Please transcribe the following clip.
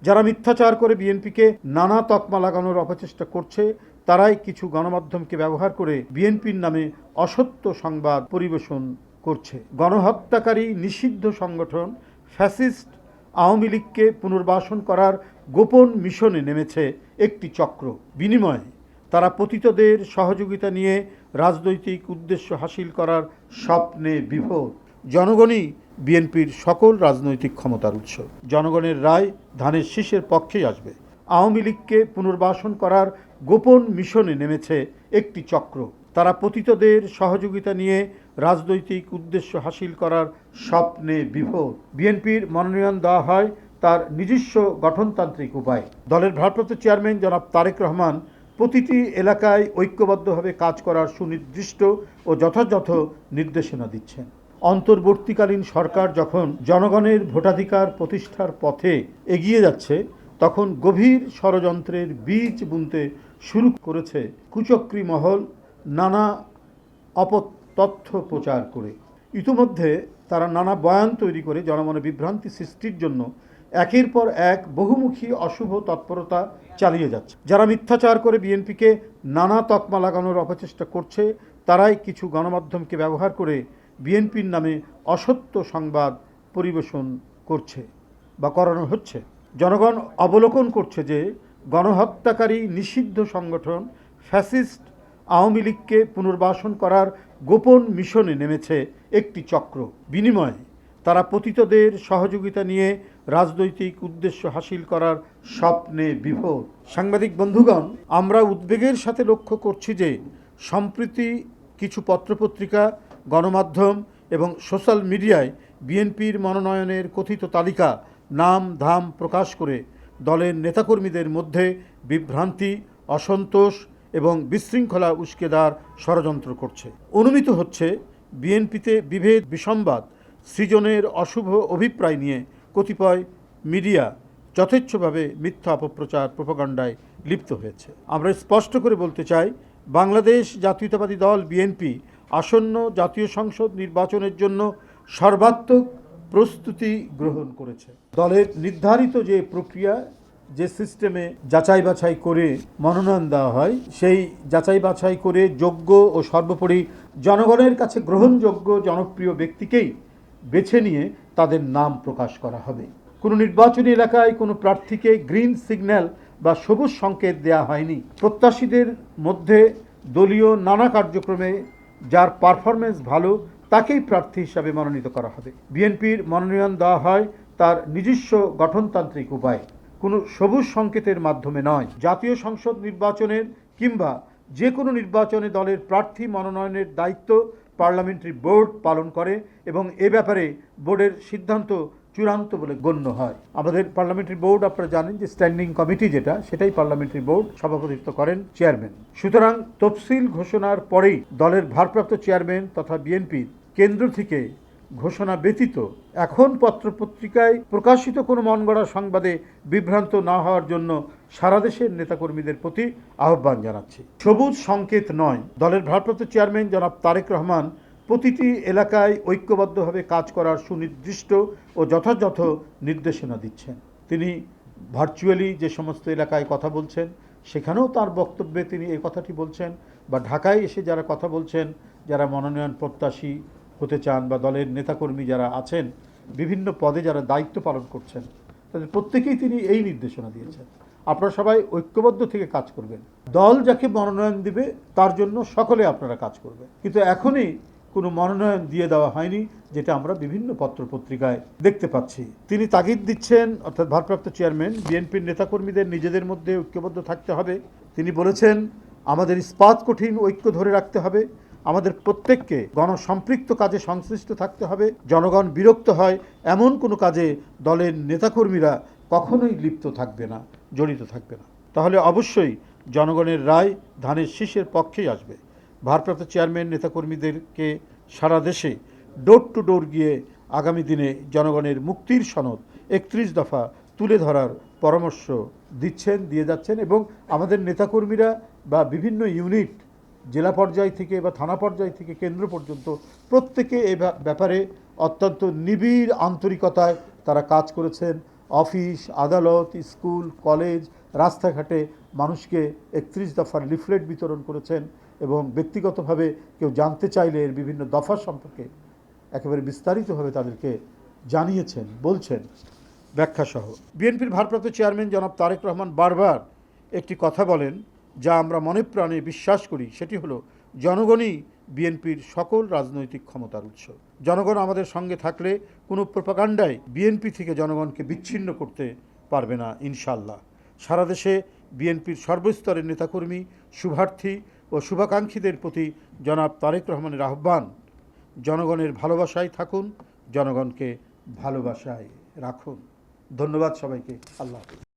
যারা মিথ্যাচার করে বিএনপিকে নানা তকমা লাগানোর অপচেষ্টা করছে, তারাই কিছু গণমাধ্যমকে ব্যবহার করে বিএনপির নামে অসত্য সংবাদ পরিবেশন করছে। গণহত্যাকারী নিষিদ্ধ সংগঠন ফ্যাসিস্ট আওয়ামী লীগকে পুনর্বাসন করার গোপন মিশনে নেমেছে একটি চক্র। বিনিময়ে তারা পতিতদের সহযোগিতা নিয়ে রাজনৈতিক উদ্দেশ্য হাসিল করার স্বপ্নে বিভোর। জনগণই বিএনপির সকল রাজনৈতিক ক্ষমতার উৎস। জনগণের রায় ধানের শীষের পক্ষেই আসবে। আওয়ামী লীগকে পুনর্বাসন করার গোপন মিশনে নেমেছে একটি চক্র। তারা পতিতদের সহযোগিতা নিয়ে রাজনৈতিক উদ্দেশ্য হাসিল করার স্বপ্নে বিভোর। বিএনপির মনোনয়ন দেওয়া হয় তার নিজস্ব গঠনতান্ত্রিক উপায়। দলের ভারপ্রাপ্ত চেয়ারম্যান জনাব তারেক রহমান প্রতিটি এলাকায় ঐক্যবদ্ধভাবে কাজ করার সুনির্দিষ্ট ও যথাযথ নির্দেশনা দিচ্ছেন। অন্তর্বর্তীকালীন সরকার যখন জনগণের ভোটাধিকার প্রতিষ্ঠার পথে এগিয়ে যাচ্ছে, তখন গভীর ষড়যন্ত্রের বীজ বুনতে শুরু করেছে কুচক্রী মহল নানা অপতথ্য প্রচার করে। ইতিমধ্যে তারা নানা বয়ান তৈরি করে জনমনে বিভ্রান্তি সৃষ্টির জন্য একের পর এক বহুমুখী অশুভ তৎপরতা চালিয়ে যাচ্ছে। যারা মিথ্যাচার করে বিএনপিকে নানা তকমা লাগানোর অপচেষ্টা করছে, তারাই কিছু গণমাধ্যমকে ব্যবহার করে বিএনপির নামে অসত্য সংবাদ পরিবেশন করছে বা করানো হচ্ছে। জনগণ অবলোকন করছে যে গণহত্যাকারী নিষিদ্ধ সংগঠন ফ্যাসিস্ট আওয়ামী লীগকে পুনর্বাসন করার গোপন মিশনে নেমেছে একটি চক্র। বিনিময়ে তারা পতিতদের সহযোগিতা নিয়ে রাজনৈতিক উদ্দেশ্য হাসিল করার স্বপ্নে বিভোর। সাংবাদিক বন্ধুগণ, আমরা উদ্বেগের সাথে লক্ষ্য করছি যে সম্প্রতি কিছু পত্রপত্রিকা, গণমাধ্যম এবং সোশ্যাল মিডিয়ায় বিএনপির মনোনয়নের কথিত তালিকা নাম ধাম প্রকাশ করে দলের নেতাকর্মীদের মধ্যে বিভ্রান্তি, অসন্তোষ এবং বিশৃঙ্খলা উস্কে দেওয়ার ষড়যন্ত্র করছে। অনুমিত হচ্ছে বিএনপিতে বিভেদ, বিসংবাদ সৃজনের অশুভ অভিপ্রায় নিয়ে কতিপয় মিডিয়া যথেচ্ছভাবে মিথ্যা অপপ্রচার, প্রোপাগান্ডায় লিপ্ত হয়েছে। আমরা স্পষ্ট করে বলতে চাই, বাংলাদেশ জাতীয়তাবাদী দল বিএনপি আসন্ন জাতীয় সংসদ নির্বাচনের জন্য সর্বাত্মক প্রস্তুতি গ্রহণ করেছে। দলের নির্ধারিত যে প্রক্রিয়া, যে সিস্টেমে যাচাই বাছাই করে মনোনয়ন দেওয়া হয়, সেই যাচাই বাছাই করে যোগ্য ও সর্বোপরি জনগণের কাছে গ্রহণযোগ্য জনপ্রিয় ব্যক্তিকেই বেছে নিয়ে তাদের নাম প্রকাশ করা হবে। কোনো নির্বাচনী এলাকায় কোনো প্রার্থীকে গ্রিন সিগন্যাল বা সবুজ সংকেত দেওয়া হয়নি। প্রত্যাশীদের মধ্যে দলীয় নানা কার্যক্রমে যার পারফরমেন্স ভালো, তাকেই প্রার্থী হিসাবে মনোনীত করা হবে। বিএনপির মনোনয়ন দেওয়া হয় তার নিজস্ব গঠনতান্ত্রিক উপায়, কোনো সবুজ সংকেতের মাধ্যমে নয়। জাতীয় সংসদ নির্বাচনের কিংবা যে কোনো নির্বাচনে দলের প্রার্থী মনোনয়নের দায়িত্ব পার্লামেন্টারি বোর্ড পালন করে এবং এ ব্যাপারে বোর্ডের সিদ্ধান্ত চূড়ান্ত বলে গণ্য হয়। আমাদের পার্লামেন্টারি বোর্ড, আপনারা জানেন যে স্ট্যান্ডিং কমিটি যেটা, সেটাই পার্লামেন্টারি বোর্ড, সভাপতিত্ব করেন চেয়ারম্যান। সুতরাং তফসিল ঘোষণার পরেই দলের ভারপ্রাপ্ত চেয়ারম্যান তথা বিএনপির কেন্দ্র থেকে ঘোষণা ব্যতীত এখন পত্রপত্রিকায় প্রকাশিত কোনো মনগড়া সংবাদে বিভ্রান্ত না হওয়ার জন্য সারা দেশের নেতাকর্মীদের প্রতি আহ্বান জানাচ্ছি। সবুজ সংকেত নয়। দলের ভারপ্রাপ্ত চেয়ারম্যান জনাব তারেক রহমান প্রতিটি এলাকায় ঐক্যবদ্ধভাবে কাজ করার সুনির্দিষ্ট ও যথাযথ নির্দেশনা দিচ্ছেন। তিনি ভার্চুয়ালি যে সমস্ত এলাকায় কথা বলছেন, সেখানেও তার বক্তব্যে তিনি এই কথাটি বলছেন, বা ঢাকায় এসে যারা কথা বলছেন, যারা মনোনয়ন প্রত্যাশী হতে চান বা দলের নেতাকর্মী যারা আছেন, বিভিন্ন পদে যারা দায়িত্ব পালন করছেন, তাদের প্রত্যেকেই তিনি এই নির্দেশনা দিয়েছেন, আপনারা সবাই ঐক্যবদ্ধ থেকে কাজ করবেন। দল যাকে মনোনয়ন দিবে তার জন্য সকলে আপনারা কাজ করবেন। কিন্তু এখনই কোনো মনোনয়ন দিয়ে দেওয়া হয়নি, যেটা আমরা বিভিন্ন পত্রপত্রিকায় দেখতে পাচ্ছি। তিনি তাগিদ দিচ্ছেন, অর্থাৎ ভারপ্রাপ্ত চেয়ারম্যান, বিএনপির নেতাকর্মীদের নিজেদের মধ্যে ঐক্যবদ্ধ থাকতে হবে। তিনি বলেছেন, আমাদের ইস্পাত কঠিন ঐক্য ধরে রাখতে হবে, আমাদের প্রত্যেককে গণসম্পৃক্ত কাজে সংশ্লিষ্ট থাকতে হবে। জনগণ বিরক্ত হয় এমন কোনো কাজে দলের নেতাকর্মীরা কখনোই লিপ্ত থাকবে না, জড়িত থাকবে না। তাহলে অবশ্যই জনগণের রায় ধানের শীষের পক্ষেই আসবে। ভারপ্রাপ্ত চেয়ারম্যান নেতাকর্মীদেরকে সারা দেশে ডোর টু ডোর গিয়ে আগামী দিনে জনগণের মুক্তির সনদ 31 দফা তুলে ধরার পরামর্শ দিয়ে যাচ্ছেন। এবং আমাদের নেতাকর্মীরা বা বিভিন্ন ইউনিট, জেলা পর্যায় থেকে বা থানা পর্যায় থেকে কেন্দ্র পর্যন্ত, প্রত্যেকে এ ব্যাপারে অত্যন্ত নিবিড় আন্তরিকতায় তারা কাজ করেছেন, অফিস আদালত স্কুল কলেজ রাস্তাঘাটে মানুষকে 31 দফার লিফলেট বিতরণ করেছেন এবং ব্যক্তিগতভাবে কেউ জানতে চাইলে এর বিভিন্ন দফা সম্পর্কে একেবারে বিস্তারিতভাবে তাদেরকে জানিয়েছেন, বলছেন ব্যাখ্যাসহ। বিএনপির ভারপ্রাপ্ত চেয়ারম্যান জনাব তারেক রহমান বারবার একটি কথা বলেন, যা আমরা মনে প্রাণে বিশ্বাস করি, সেটি হলো জনগণই বিএনপির সকল রাজনৈতিক ক্ষমতার উৎস। জনগণ আমাদের সঙ্গে থাকলে কোনো প্রোপাগান্ডায় বিএনপি থেকে জনগণকে বিচ্ছিন্ন করতে পারবে না ইনশাল্লাহ। সারা দেশে বিএনপির সর্বস্তরের নেতাকর্মী, শুভার্থী ও শুভাকাঙ্ক্ষীদের প্রতি জনাব তারেক রহমানের আহ্বান, জনগণের ভালোবাসায় থাকুন, জনগণকে ভালোবাসায় রাখুন। ধন্যবাদ সবাইকে। আল্লাহ হাফেজ।